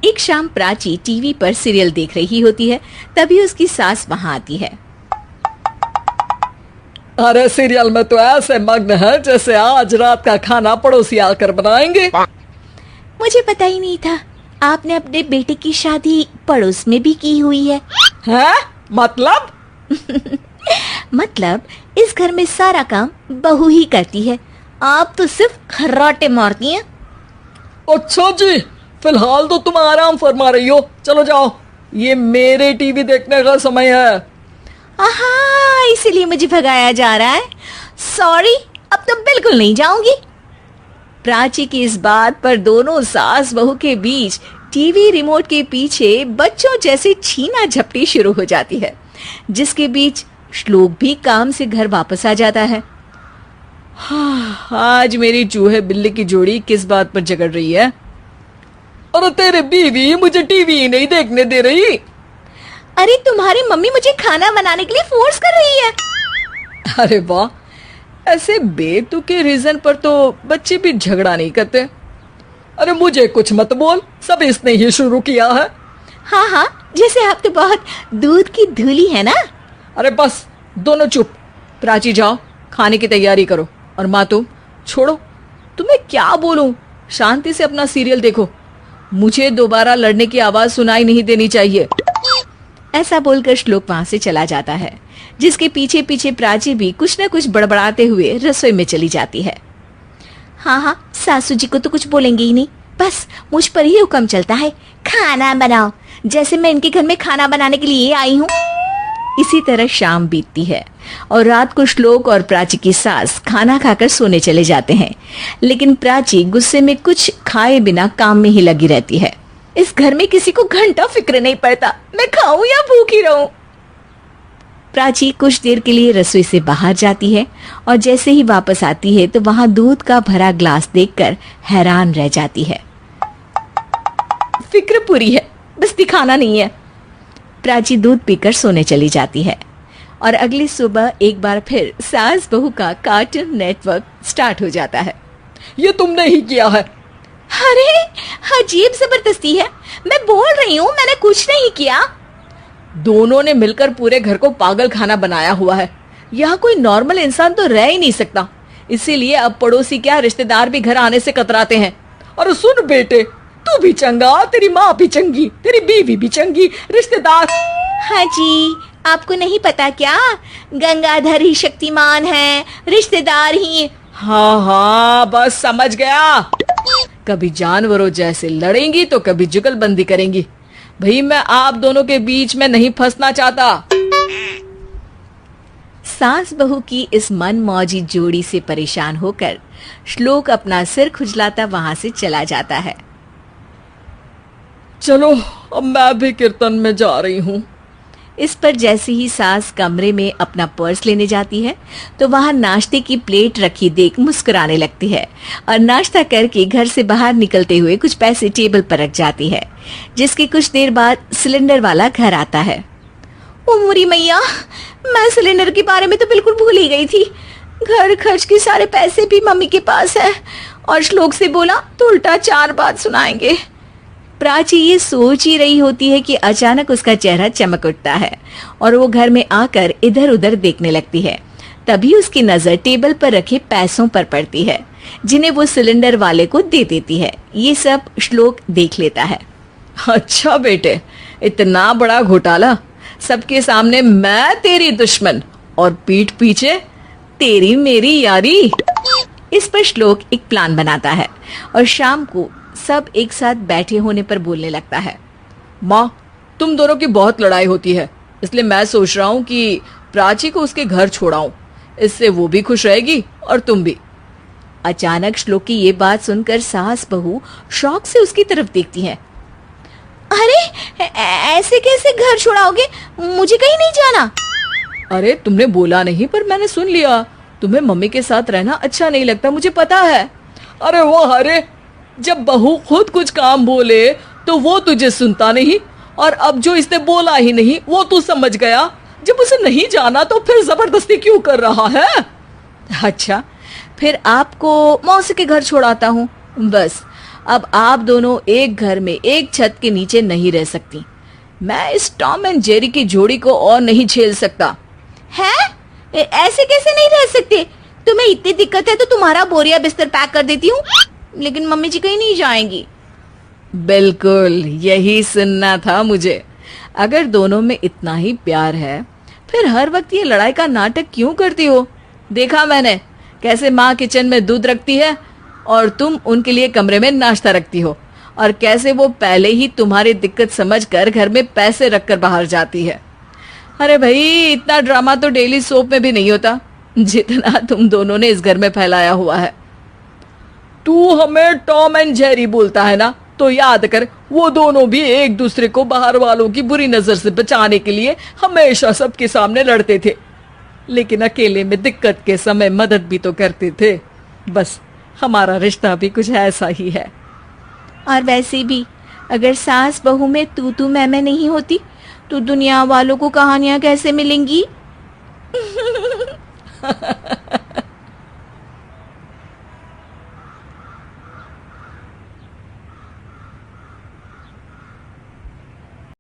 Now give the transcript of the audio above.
एक शाम प्राची टीवी पर सीरियल देख रही होती है। तभी उसकी सास वहां आती है। अरे सीरियल में तो ऐसे मग्न है जैसे आज रात का खाना पड़ोसी आकर बनाएंगे। मुझे पता ही नहीं था आपने अपने बेटे की शादी पड़ोस में भी की हुई है। हैं? मतलब? मतलब इस घर में सारा काम बहू ही करती है, आप तो सिर्फ खर्राटे मारती हैं। अच्छा जी, फिलहाल तो तुम आराम फरमा रही हो, चलो जाओ, ये मेरे टीवी देखने का समय है। आहा, इसीलिए मुझे भगाया जा रहा है। सॉरी, अब तो बिल्कुल नहीं जाऊंगी। प्राची की इस बात पर दोनों सास बहू के बीच टीवी रिमोट के पीछे बच्चों जैसे छीना झपटी शुरू हो जाती है, जिसके बीच श्लोक भी काम से घर वापस आ जाता है। हाँ, आज मेरी चूहे बिल्ली की जोड़ी किस बात पर झगड़ रही है? अरे तेरे बीवी मुझे टीवी ही नहीं देखने दे रही। अरे तुम्हारी मम्मी मुझे खाना बनाने के लिए फोर्स कर रही है। अरे वाह, ऐसे बेतुके रीजन पर तो बच्चे भी झगड़ा नहीं करते। अरे मुझे कुछ मत बोल, सब इसने ही शुरू किया है। हाँ हाँ, जैसे आप तो बहुत दूध की धूली है ना। अरे बस, दोनों चुप। प्राची जाओ, खाने की तैयारी करो। और माँ तुम छोड़ो, तुम्हें क्या बोलूं, शांति से अपना सीरियल देखो, मुझे दोबारा लड़ने की आवाज सुनाई नहीं देनी चाहिए। ऐसा बोलकर श्लोक वहां से चला जाता है, जिसके पीछे पीछे प्राची भी कुछ न कुछ बड़बड़ाते हुए रसोई में चली जाती है। हाँ हाँ, सासू जी को तो कुछ बोलेंगे ही नहीं, बस मुझ पर ही हुक्म चलता है, खाना बनाओ, जैसे मैं इनके घर में खाना बनाने के लिए आई हूँ। इसी तरह शाम बीतती है और रात को श्लोक और प्राची की सास खाना खाकर सोने चले जाते हैं, लेकिन प्राची गुस्से में कुछ खाए बिना काम में ही लगी रहती है। इस घर में किसी को घंटा फिक्र नहीं पड़ता, मैं खाऊं या भूखी रहूं। प्राची कुछ देर के लिए रसोई से बाहर जाती है और जैसे ही वापस आती है तो वहां दूध का भरा ग्लास देखकर हैरान रह जाती है। फिक्र पूरी है, बस दिखाना नहीं है। प्राची दूध पीकर सोने चली जाती है और अगली सुबह एक बार फिर सास बहू का कार्टून नेटवर्क स्टार्ट हो जाता है। ये तुमने ही किया है। अरे अजीब जबरदस्ती है, मैं बोल रही हूँ मैंने कुछ नहीं किया। दोनों ने मिलकर पूरे घर को पागल खाना बनाया हुआ है। यहाँ कोई नॉर्मल इंसान तो रह ही नहीं सकता, इसीलिए अब पड़ोसी क्या रिश्तेदार भी घर आने से कतराते हैं। और सुन बेटे, तू भी चंगा, तेरी माँ भी चंगी, तेरी बीवी भी चंगी, रिश्तेदार। हाँ जी, आपको नहीं पता क्या, गंगाधर ही शक्तिमान है, रिश्तेदार ही। हाँ हाँ, बस समझ गया। कभी जानवरों जैसे लड़ेंगी तो कभी जुगलबंदी करेंगी। भाई मैं आप दोनों के बीच में नहीं फंसना चाहता। सास बहू की इस मनमौजी जोड़ी से परेशान होकर श्लोक अपना सिर खुजलाता वहां से चला जाता है। चलो अब मैं भी कीर्तन में जा रही हूँ। इस पर जैसे ही सास कमरे में अपना पर्स लेने जाती है तो वहां नाश्ते की प्लेट रखी देख मुस्कुराने लगती है और नाश्ता करके घर से बाहर निकलते हुए कुछ पैसे टेबल पर रख जाती है, जिसके कुछ देर बाद सिलेंडर वाला घर आता है। ओ मोरी मैया, मैं सिलेंडर के बारे में तो बिल्कुल भूल ही गई थी। घर खर्च के सारे पैसे भी मम्मी के पास है और श्लोक से बोला तो उल्टा 4 बात सुनाएंगे। प्राची ये सोच ही रही होती है कि अचानक उसका चेहरा चमक उठता है और वो घर में आकर इधर उधर देखने लगती है। तभी उसकी नजर टेबल पर रखे पैसों पर पड़ती है, जिन्हें वो सिलेंडर वाले को दे देती है। ये सब श्लोक देख लेता है। अच्छा बेटे, इतना बड़ा घोटाला, सबके सामने मैं तेरी दुश्मन और पीठ पीछे तेरी मेरी यारी। इस पर श्लोक एक प्लान बनाता है और शाम को सब एक साथ बैठे होने पर बोलने लगता है। माँ, तुम दोनों की बहुत लड़ाई होती है, इसलिए मैं सोच रहा हूँ कि प्राची को उसके घर छोड़ाऊं, इससे वो भी खुश रहेगी और तुम भी। अचानक श्लोक की ये बात सुनकर सास बहू शौक से उसकी तरफ देखती हैं। अरे ऐसे कैसे घर छोड़ाओगे, मुझे कहीं नहीं जाना। अरे तुमने बोला नहीं पर मैंने सुन लिया, तुम्हें मम्मी के साथ रहना अच्छा नहीं लगता, मुझे पता है। अरे वाह, अरे जब बहू खुद कुछ काम बोले तो वो तुझे सुनता नहीं, और अब जो इसने बोला ही नहीं वो तू समझ गया। जब उसे नहीं जाना तो फिर जबरदस्ती क्यों कर रहा है? अच्छा, फिर आपको मौसी के घर छोड़ाता हूँ, बस अब आप दोनों एक घर में एक छत के नीचे नहीं रह सकती। मैं इस टॉम एंड जेरी की जोड़ी को और नहीं झेल सकता। है? ऐसे कैसे नहीं रह सकते? तुम्हें इतनी दिक्कत है तो तुम्हारा बोरिया बिस्तर पैक कर देती हूँ, लेकिन मम्मी जी कहीं नहीं जाएंगी। बिल्कुल यही सुनना था मुझे। अगर दोनों में इतना ही प्यार है फिर हर वक्त ये लड़ाई का नाटक क्यों करती हो? देखा मैंने कैसे माँ किचन में दूध रखती है और तुम उनके लिए कमरे में नाश्ता रखती हो, और कैसे वो पहले ही तुम्हारी दिक्कत समझकर घर में पैसे रखकर बाहर जाती है। अरे भाई, इतना ड्रामा तो डेली सोप में भी नहीं होता जितना तुम दोनों ने इस घर में फैलाया हुआ है। तू हमें टॉम एंड जेरी बोलता है ना, तो याद कर वो दोनों भी एक दूसरे को बाहर वालों की बुरी नजर से बचाने के लिए हमेशा सबके सामने लड़ते थे, लेकिन अकेले में दिक्कत के समय मदद भी तो करते थे। बस हमारा रिश्ता भी कुछ ऐसा ही है। और वैसे भी अगर सास बहू में तू मैं नहीं होती तो दुनिया वालों को कहानियां कैसे मिलेंगी?